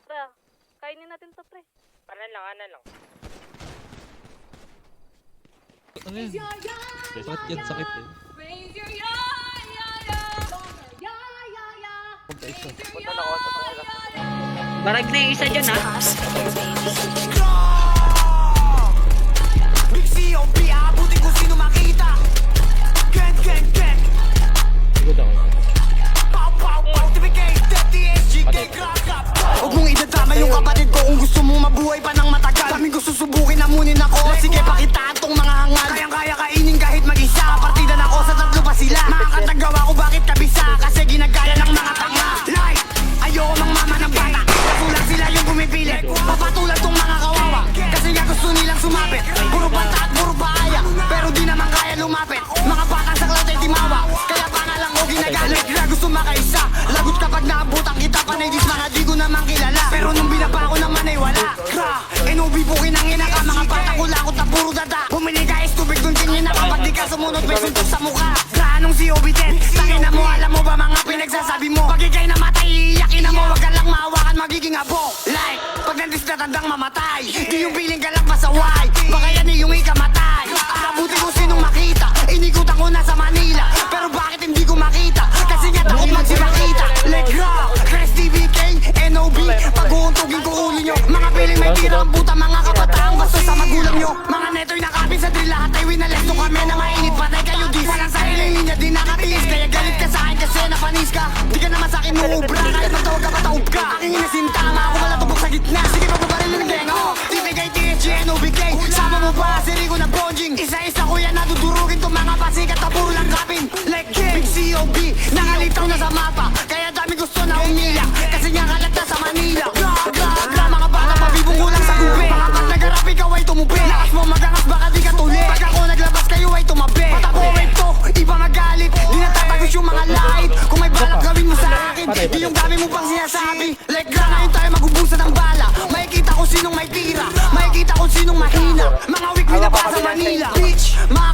Pre, kainin natin to, pre. Kanan lang. Ano yun? Sakit yan, sakit eh. Punta isa. Punta na ako sa kanila. Barag na yung isa dyan, ha? Big COP, aabutin kung sino makita. Get Sigod ako. Pow, TVK, TSGK, crack. Huwag mong idadama yung kapatid ko kung gusto mo mabuhay pa ng matagal. Daming gusto subukin, namunin ako. Sige, pakitaan tong mga hangal. Kayang-kaya kainin kahit mag-isa. Partida na ako sa tatlo pa sila. Makakantang gawa ko bakit kabisa. Kasi ginagaya ng mga tanga. Like, ayoko mang mama ng bata. Kapulang sila yung pumipilit. Papatulan tong mga kawawa. Kasi nga gusto nilang sumapit. Puro bata at puro baaya. Pero di naman kaya lumapit. Mga bata sa cloud ay timawa. Kaya pangalang ko ginagalit. Na gusto makaisa. Lagot kapag naabutan kita. Panay dis mga di ko naman kilala. Pero nung binaba ko naman ay wala. NOB bukin ang inaka. Mga bata ko lakot na puro dada. Bumili ka is tubig dun din yun. Kapag di ka sumunod may suntok sa mukha. Anong COB10? Tangin na mo, alam mo ba mga pinagsasabi mo? Pag ikay namatay, iiyakin na mo. Wag ka lang mahawakan, magiging abo. Like, pag nandis na tandang mamatay. Di yung piling ka lang pasaway. Baka yan yung ikamatay. Abuti ko sinong makita. Inikutan ko na sa Manila. Pero bakit hindi ko makita? Kasi nga takot magsipakita. Like rock, Chris TVK, NOB. Pag uuntugin ko ulo nyo. Mga piling may tira ang puta. Mga kapataang basto sa magulang nyo. Mga neto'y nakapin sa drill. Lahat ay winalesto kami na mainit. Patay kayo di. Walang sariling linya, di nakatiis. Kaya galit ka sa akin kasi napanis ka. Di ka naman sa akin muubra. Kahit magtawag ka patawag ka. Aking inasintama ako malatubok sa gitna. Sige pagpaparin ng gang ako. TVK, TSG, NOBK. Sama mo pa si Rico na bonjing. Isa-isa ko yan nadudurugin. Itong mga pasikat na puro lang kapin. Like Big COB, nakalitaw na sa mapa. Kaya dami gusto na umiyak. Kasi nga kalat na sa Manila. Gra, mga bata pabibong kulang sa gubi. Mga pag nagarap ikaw ay tumubi. Lakas mo magangas baka di ka tuli. Pag ako naglabas kayo ay tumabi. Patabo wave to, iba magalit. Di natatagos yung mga live. Kung may balak gawin mo sa akin. Di yung dami mo pang sinasabi. Like gra, ngayon tayo magubusan ng bala. Makikita kung sinong may tira. Makikita kung sinong mahina. Mga weak na pa sa Manila. Bitch, mga